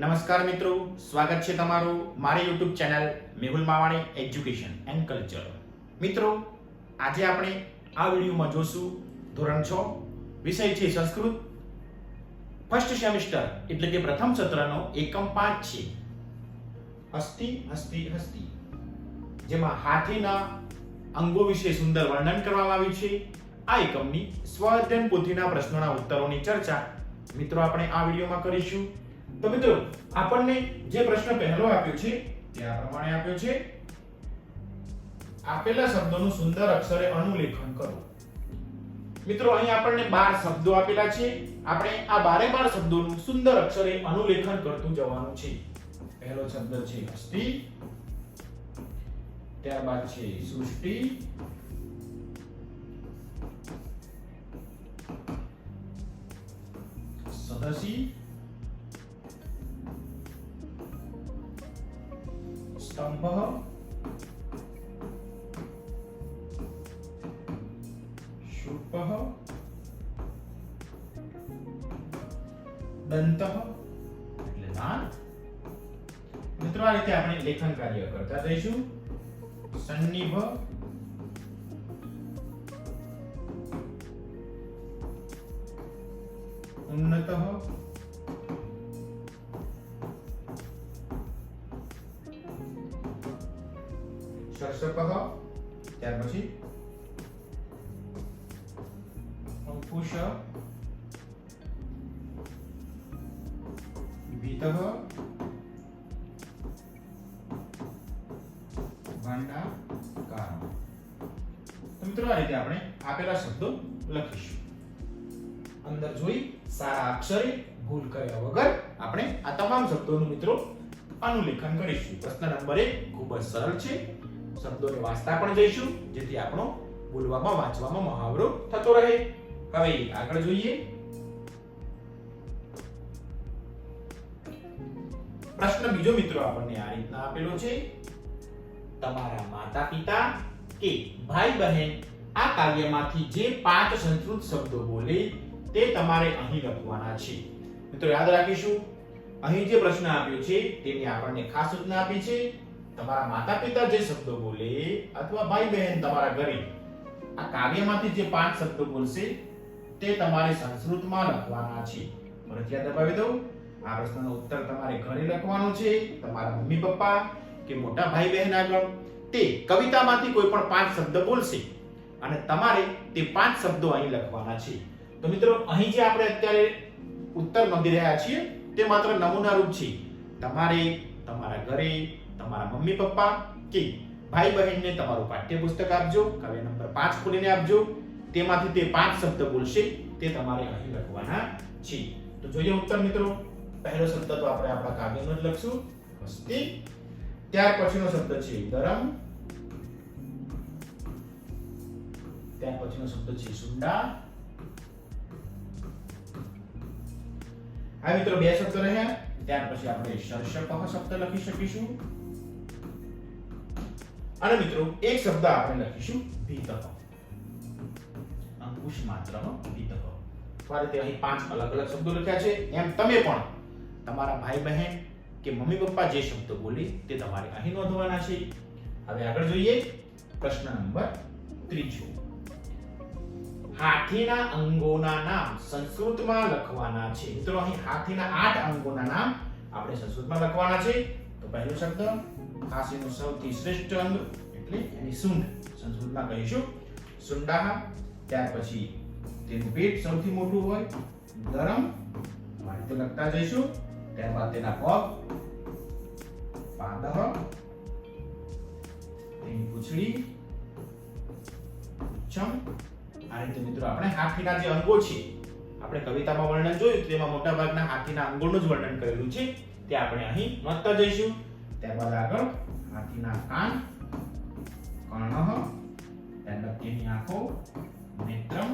નમસ્કાર મિત્રો, સ્વાગત છે તમારું મારી YouTube channel Mehul Mavani education and culture. મિત્રો, આજે આપણે આ વિડિયોમાં જોશું ધોરણ 6 વિષય છે સંસ્કૃત ફર્સ્ટ સેમિસ્ટર એટલે કે પ્રથમ સત્રનો એકમ 5 છે હસ્તી હસ્તી હસ્તી, જેમાં હાથીના અંગો વિશે સુંદર વર્ણન કરવામાં આવ્યું છે. આ એકમની સ્વાધ્યાયન પોથીના પ્રશ્નોના ઉત્તરોની ચર્ચા મિત્રો આપણે આ વિડિયોમાં કરીશું. તો મિત્રો, આપણને જે પ્રશ્ન પહેલો આપ્યો છે તે આ પ્રમાણે આપ્યો છે: આપેલા શબ્દોનું સુંદર અક્ષરે અનુલેખન કરો. મિત્રો, અહીં આપણને 12 શબ્દો આપેલા છે. આપણે આ 12 શબ્દોનું સુંદર અક્ષરે અનુલેખન કરતું જવાનું છે. પહેલો શબ્દ છે હસ્તી, ત્યારબાદ છે સૃષ્ટિ, સદસી, સ્તંભ, શુપઃ, દંતઃ એટલે દાંત. મિત્રો, આ રીતે આપણે લેખન કાર્ય કરતા જઈશું. સન્નિભ, ઉન્નતઃ, શર્ષપઃ, ત્યાર પછી અંકુશ, વિતઃ, ભાંડાકાર. તો મિત્રો, આ રીતે આપણે આપેલા શબ્દો લખીશું. અંદર જોઈ સારા અક્ષરે ભૂલ કર્યા વગર આપણે આ તમામ શબ્દોનું મિત્રો અનુલેખન કરીશું. પ્રશ્ન નંબર 1 ખૂબ જ સરળ છે. શબ્દોને વાંચતા પણ જઈશું જેથી આપણો બોલવામાં વાંચવામાં મહાવરો થતો રહે. હવે આગળ જોઈએ. પ્રશ્ન બીજો મિત્રો આપણને આ રીતના આપેલો છે: તમારા માતા-પિતા કે ભાઈ-બહેન આ કાવ્યમાંથી જે 5 સંસ્કૃત શબ્દો બોલે તે તમારે અહીં લખવાના છે. મિત્રો, યાદ રાખીશું, અહીં જે પ્રશ્ન આપ્યો છે તેની આપણને ખાસ સૂચના આપી છે. તમારા માતા-પિતા જે શબ્દો બોલે અથવા ભાઈ-બહેન તમારા ઘરે આ કાવ્યમાંથી જે 5 શબ્દો બોલશે તે તમારે સંસ્કૃતમાં લખવાના છે. ફરજિયાત દબાવી દઉં. આ પ્રશ્નનો ઉત્તર તમારે ઘરે લખવાનો છે. તમારા મમ્મી પપ્પા કે મોટા ભાઈ બહેન આગળ તે કવિતામાંથી કોઈ પણ 5 શબ્દ બોલશે અને તમારે તે 5 શબ્દો અહીં લખવાના છે. તો મિત્રો, અહીં જે આપણે અત્યારે ઉત્તર નોંધી રહ્યા છીએ તે માત્ર નમૂના રૂપ છે. તમારે તમારા ઘરે તમારા મમ્મી પપ્પા કે ભાઈ બહેનને તમારું પાઠ્યપુસ્તક આપજો, કાવ્ય નંબર 5 ખોલીને આપજો. તેમાંથી તે 5 શબ્દ બોલશે તે તમારે અહીં લખવાના છે. તો જોઈએ ઉત્તર મિત્રો. પહેલો શબ્દ તો આપણે આપણા કાવ્યનો જ લખશું, હસ્તી. ત્યાર પછીનો શબ્દ છે ગરમ, ત્યાર પછીનો શબ્દ છે સુંડા. આ મિત્રો 2 શબ્દ રહ્યા. ત્યાર પછી આપણે શર્ષપઃ શબ્દ લખી શકીશું અને મિત્રો એક શબ્દ આપણે લખીશું ભીતઃ, અંકુશ માત્રનો ભીતઃ. આ રીતે અહીં 5 અલગ અલગ શબ્દો લખ્યા છે. એમ તમે પણ તમારા ભાઈ બહેન કે મમ્મી પપ્પા જે શબ્દો બોલે તે તમારે અહીં નોંધવાના છે. હવે આગળ જોઈએ. પ્રશ્ન નંબર 3. હાથીના અંગોના નામ સંસ્કૃતમાં લખવાના છે. મિત્રો, અહીં હાથીના 8 અંગોના નામ આપણે સંસ્કૃતમાં લખવાના છે. તો પહેલો શબ્દ હાથીનું સૌથી શ્રેષ્ઠ અંગ એટલે એની સૂંઢ સંસ્કૃતમાં કહીશું સુંડાહ. ત્યાર પછી તેનું પેટ સૌથી મોટું હોય ગરમ, આ રીતે લખતા જઈશું. ત્યારબાદ તેના પગ પાદઃ, તેની પૂંછડી ઉચ્ચમ. આ રીતે મિત્રો આપણે હાથીના જે અંગો છે આપણે કવિતામાં વર્ણન જોયું તેમાં મોટા ભાગના હાથીના અંગોનું જ વર્ણન કરેલું છે તે આપણે અહીં નોંધતા જઈશું. ત્યારબાદ આગળ હાથીના કાન કર્ણઃ, ત્યારબાદ તેની આંખો નેત્રમ,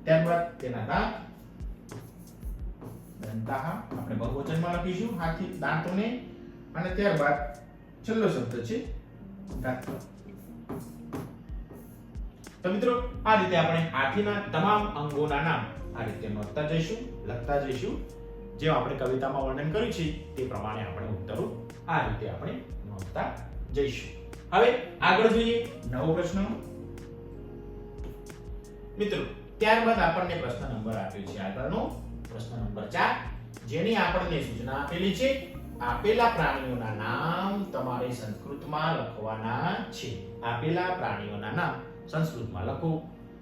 ત્યારબાદ તેના દાંત દંતાઃ, આપણે બહુવચનમાં લખીશું હાથી દાંતોને. અને ત્યારબાદ છેલ્લો શબ્દ છે ગાત્ર. તો મિત્રો, આ રીતે આપણે હાથીના તમામ અંગોના નામ આ રીતે નોંધતા જઈશું, લખતા જઈશું. જે આપણે કવિતામાં વર્ણન કર્યું છે તે પ્રમાણે આપણે ઉત્તરો આ રીતે આપણે નોંધતા જઈશું. હવે આગળ જોઈએ નવો પ્રશ્ન. મિત્રો ત્યારબાદ આપણને પ્રશ્ન નંબર આપ્યો છે આગળનો પ્રશ્ન નંબર 4, જેની આપણને સૂચના આપેલી છે આપેલા પ્રાણીઓના નામ તમારે સંસ્કૃતમાં લખવાના છે. આપેલા પ્રાણીઓના નામ સંસ્કૃતમાં લખો.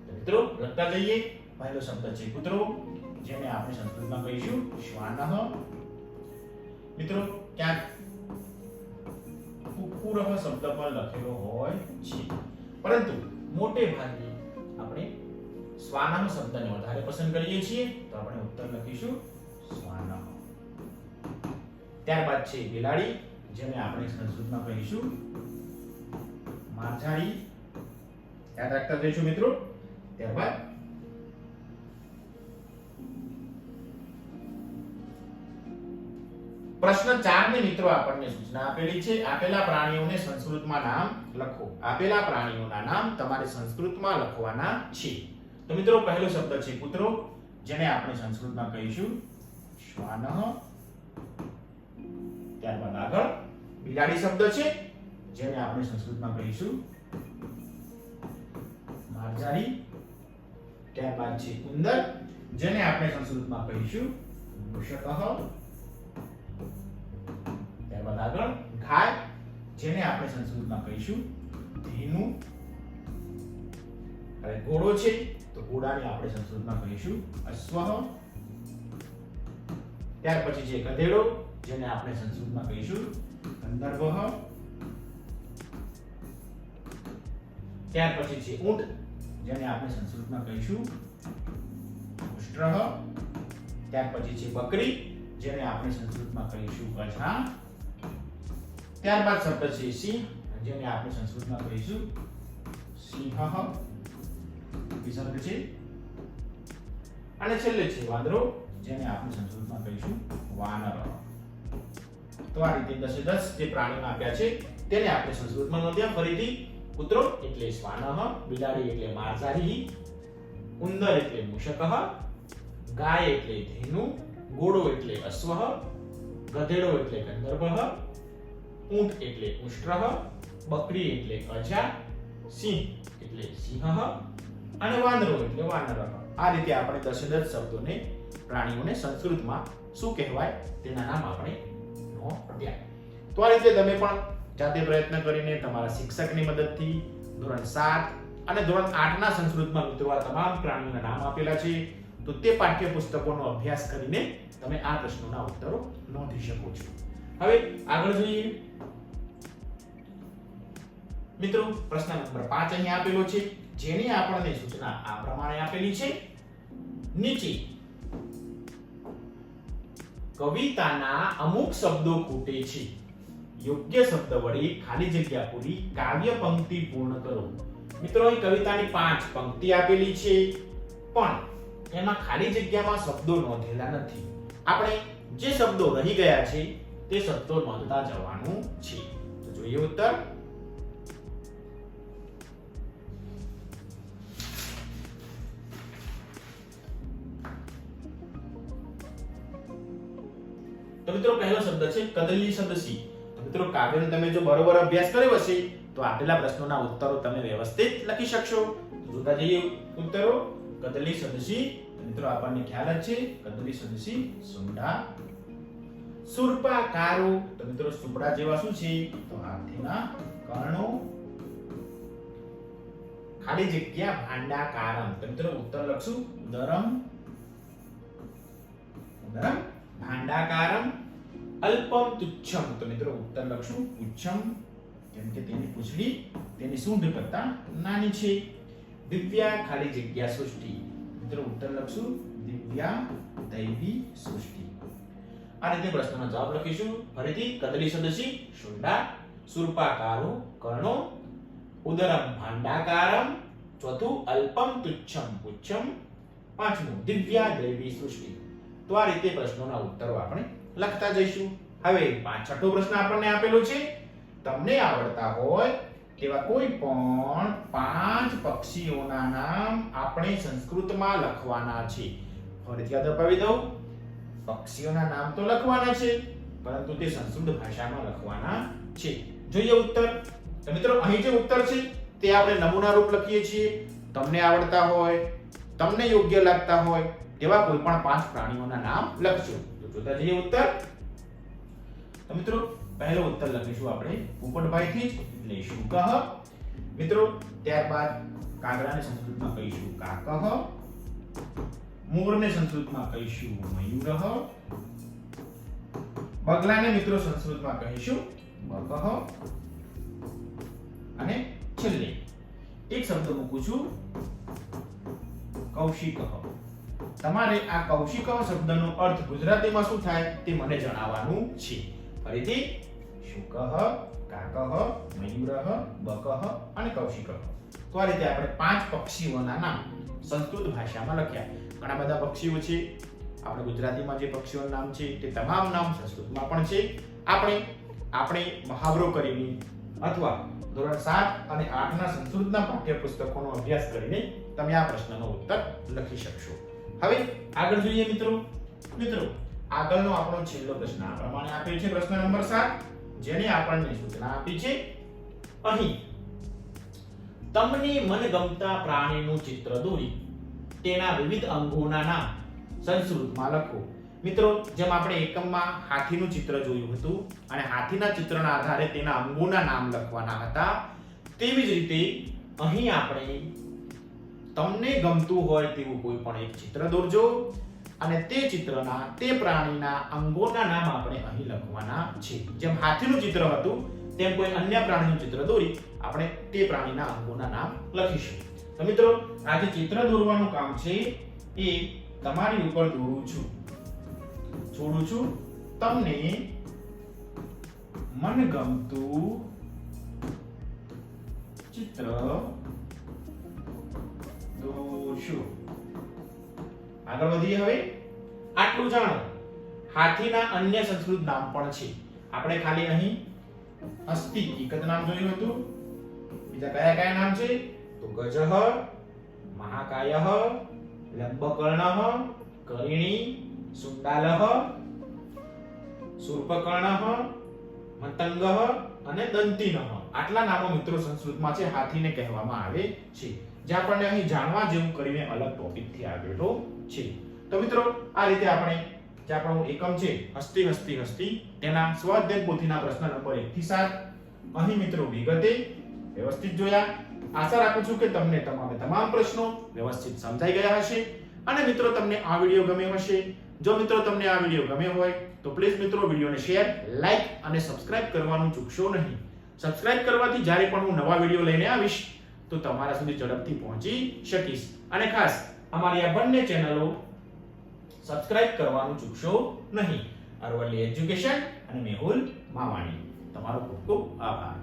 મિત્રો લખતા જઈએ. પહેલો શબ્દ છે કૂતરો, જેને આપણે સંસ્કૃતમાં કહીશું શ્વાનઃ. મિત્રો ક્યાંક કુક્કુરઃ શબ્દ પર લખેલો હોય છે, પરંતુ મોટે ભાગે આપણે શ્વાનઃ શબ્દને વધારે પસંદ કરીએ છીએ, તો આપણે ઉત્તર લખીશું શ્વાનઃ. ત્યારબાદ છે બિલાડી, જેને આપણે સંસ્કૃતમાં કહીશું માર્જારી. યાદ રાખતા જઈશું મિત્રો. ત્યારબાદ પ્રશ્ન 4 ને મિત્રો આપણને સૂચના આપેલી છે આપેલા પ્રાણીઓને સંસ્કૃતમાં નામ લખો. આપેલા પ્રાણીઓના નામ તમારે સંસ્કૃતમાં લખવાના છે. તો મિત્રો પહેલો શબ્દ છે કૂતરો, જેને આપણે સંસ્કૃતમાં કહીશું શ્વાનઃ. ત્યારબાદ આગળ બિલાડી શબ્દ છે, જેને આપણે સંસ્કૃતમાં કહીશું માર્જારી. ત્યારબાદ છે ઉંદર, જેને આપણે સંસ્કૃતમાં કહીશું મૂષકઃ. ત્યારબાદ આગળ ગાય, જેને આપણે સંસ્કૃતમાં કહીશું ધેનુ. હવે ઘોડો છે, તો ઘોડાને આપણે સંસ્કૃતમાં કહીશું અશ્વઃ. ત્યાર પછી છે ગધેડો, જેને આપણે સંસ્કૃતમાં કહીશું ગંધર્વઃ. ત્યાર પછી છે ઊંટ, જેને આપણે સંસ્કૃતમાં કહીશું ઉષ્ટ્રઃ. ત્યાર પછી છે બકરી, જેને આપણે સંસ્કૃતમાં કહીશું અજ્ઞા. ત્યારબાદ શબ્દ છે સિંહ, જેને આપણે સંસ્કૃતમાં કહીશું સિંહઃ. શબ્દ છે. અને છેલ્લે છે વાંદરો, જેને આપણે સંસ્કૃતમાં કહીશું વાનરઃ. તો આ રીતે 10 જે પ્રાણીઓ આપ્યા છે તેને આપણે સંસ્કૃતમાં નોંધ્યા. ફરીથી કૂતરો એટલે શ્વાનઃ, બિલાડી એટલે માર્જારી, ઉંદર એટલે મૂષકઃ, ગાય એટલે ધેનુ, ઘોડો એટલે અશ્વઃ, ગધેડો એટલે ગંધર્વઃ, ઊંટ એટલે ઉષ્ટ્રઃ, બકરી એટલે અજા, સિંહ એટલે સિંહઃ અને વાંદરો એટલે વાનરઃ. આ રીતે આપણે 10 શબ્દોને પ્રાણીઓને સંસ્કૃતમાં શું કહેવાય તેના નામ આપણે નોંધ્યા. તો આ રીતે તમે પણ જાતે પ્રયત્ન કરીને તમારા શિક્ષકની મદદથી ધોરણ 7 અને ધોરણ 8 ના સંસ્કૃતમાં મિત્રો આ તમામ પ્રાણીઓના નામ આપેલા છે, તો તે પાઠ્યપુસ્તકોનો અભ્યાસ કરીને તમે આ પ્રશ્નોના ઉત્તરો નોંધી શકો છો. હવે આગળ જોઈએ મિત્રો. પ્રશ્ન નંબર 5 અહીં આપેલો છે, જેની આપણને સૂચના આ પ્રમાણે આપેલી છે. નીચે કવિતાના અમુક શબ્દો ખૂટે છે. યોગ્ય શબ્દ વડે ખાલી જગ્યા પૂરી કાવ્ય પંક્તિ પૂર્ણ કરો. મિત્રો અહીં કવિતાની 5 પંક્તિ આપેલી છે, પણ એમાં ખાલી જગ્યામાં શબ્દો નોંધેલા નથી. આપણે જે શબ્દો રહી ગયા છે તે શબ્દો નોંધતા જવાનું છે. તો જોઈએ ઉત્તર. તો મિત્રો પહેલો શબ્દ છે કદલી સદસી. તો મિત્રો કાવ્યનો તમે જો બરોબર અભ્યાસ કર્યો હશે તો આપેલા પ્રશ્નોના ઉત્તરો તમે વ્યવસ્થિત લખી શકશો. જોતા જઈએ ઉત્તરો. કદલી સદસી, મિત્રો આપણને ખ્યાલ જ છે કદલી સદસી સુંડા. સુરપાકારો, તો મિત્રો સુપડા જેવા શું છે તો હાથીના કર્ણો. ખાલી જગ્યા ભાંડાકારમ, તો મિત્રો ઉત્તર લખશું ઉદરમ. ઉદરમ ભાંડાકારમ. અલ્પમ તુચ્છમ, તો મિત્રો ઉત્તર લખશું પુચ્છમ, કેમ કે તેની પૂંછડી તેની સૂંઢ કરતા નાની છે. દિવ્યા ખાલી જગ્યા સૃષ્ટિ, મિત્રો ઉત્તર લખશું દિવ્યા દૈવી સૃષ્ટિ. આ રીતે પ્રશ્નનો જવાબ લખીશું. ફરીથી કદલી સદસી શુંડા, સુરપાકારો કર્ણો, ઉદરમ ભાંડાકારમ, ચોથું અલ્પમ તુચ્છમ પુચ્છમ, પાંચમું દિવ્યા દૈવી સૃષ્ટિ. તો આ રીતે પ્રશ્નોના ઉત્તરો આપણે લખતા જઈશું. હવે છઠ્ઠો પ્રશ્ન આપણને આપેલો છે. તમને આવડતા હોય તેવા કોઈ પણ 5 પક્ષીઓના નામ આપણે સંસ્કૃતમાં લખવાના છે. ફરીથી યાદ અપાવી દઉં. પક્ષીઓના નામ તો લખવાના છે, પરંતુ તે સંસ્કૃત ભાષામાં લખવાના છે. જોઈએ ઉત્તર. તો મિત્રો અહીં જે ઉત્તર છે તે આપણે નમૂના રૂપ લખીએ છીએ. તમને આવડતા હોય, તમને યોગ્ય લાગતા હોય તેવા કોઈ પણ 5 પ્રાણીઓના નામ લખજો. તો જોતા જઈએ ઉત્તર. તો મિત્રો પહેલો ઉત્તર લખીશું આપણે પોપટભાઈથી જ, એટલે શુકઃ. મિત્રો ત્યારબાદ કાગડાને સંસ્કૃતમાં કહીશું કાકઃ, મોરને સંસ્કૃતમાં કહીશું મયુરઃ, બગલાને મિત્રો સંસ્કૃતમાં કહીશું બકઃ, અને છેલ્લે એક શબ્દ મૂકું છું કૌશિકઃ. તમારે આ કૌશિકઃ શબ્દનો અર્થ ગુજરાતીમાં શું થાય તે મને જણાવવાનું છે. ફરીથી શુકઃ, કાકઃ, મયુરઃ, બકઃ અને કૌશિકઃ. તો આ રીતે આપણે 5 પક્ષીઓના નામ સંસ્કૃત ભાષામાં લખ્યા. ઘણા બધા પક્ષીઓ છે. આપણે ગુજરાતીમાં જે પક્ષીઓના નામ છે તે તમામ નામ સંસ્કૃતમાં પણ છે. આપણે મહાવરો કરીને અથવા ધોરણ 7 અને 8 ના સંસ્કૃતના પાઠ્યપુસ્તકોનો અભ્યાસ કરીને તમે આ પ્રશ્નનો ઉત્તર લખી શકશો. હવે આગળ જોઈએ મિત્રો આગળનો આપણો છેલ્લો પ્રશ્ન આ પ્રમાણે આપ્યો છે. પ્રશ્ન નંબર 7, જેને આપણને સૂચના આપી છે અહીં તમને મનગમતા પ્રાણીનું ચિત્ર દોરી તેના વિવિધ અંગોના નામ સંસ્કૃતમાં લખો. મિત્રો જેમ આપણે એકમમાં હાથીનું ચિત્ર જોયું હતું અને હાથીના ચિત્રના આધારે તેના અંગોના નામ લખવાના હતા, તેવી જ રીતે અહીં આપણે તમને ગમતું હોય તેવું કોઈ પણ એક ચિત્ર દોરજો અને તે ચિત્રના તે પ્રાણીના અંગોના નામ આપણે અહીં લખવાના છે. જેમ હાથીનું ચિત્ર હતું તેમ કોઈ અન્ય પ્રાણીનું ચિત્ર દોરી આપણે તે પ્રાણીના અંગોના નામ લખીશું. તો મિત્રો આ જે ચિત્ર દોરવાનું કામ છે એ તમારી ઉપર દોરું છું. છોડું છું તમને મનગમતું ચિત્ર દોરશું. આગળ વધીએ. હવે આટલું જાણો, હાથીના અન્ય સંસ્કૃત નામ પણ છે. આપણે ખાલી અહીં અસ્તિ એક નામ જોયું હતું. બીજા કયા કયા નામ છે? તો ગજઃ, મહાકાયઃ, લંબકર્ણઃ, કરિણી, સુંડાલઃ, શૂર્પકર્ણઃ, મતંગઃ અને દંતિનઃ. આટલા નામો મિત્રો સંસ્કૃતમાં છે, હાથીને કહેવામાં આવે છે. જે આપણને અહીં જાણવા જેવું કરીને અલગ ટોપિકથી આવેલો છે. તો મિત્રો આ રીતે આપણે જે આપણો એકમ છે હસ્તી હસ્તી હસ્તી તેના સ્વાધ્યાય પોથીના પ્રશ્ન નંબર 1 થી 7 અહીં મિત્રો વિગતે વ્યવસ્થિત જોયા. આશા રાખું છું કે તમને તમામ પ્રશ્નો વ્યવસ્થિત સમજાઈ ગયા હશે અને મિત્રો તમને આ વિડિયો ગમ્યો હશે. જો મિત્રો તમને આ વિડિયો ગમ્યો હોય તો પ્લીઝ મિત્રો વિડિયોને શેર, લાઈક અને સબસ્ક્રાઇબ કરવાનું ચૂકશો નહીં. સબસ્ક્રાઇબ કરવાથી જ્યારે પણ હું નવા વિડિયો લઈને આવીશ તો તમારા સુધી ઝડપથી પહોંચી શકીશ. અને ખાસ અમારી આ બંને ચેનલો સબસ્ક્રાઇબ કરવાનું ચૂકશો નહીં. અરવલ્લી એજ્યુકેશન અને મેહુલ માવાણી. તમારો ખૂબ ખૂબ આભાર.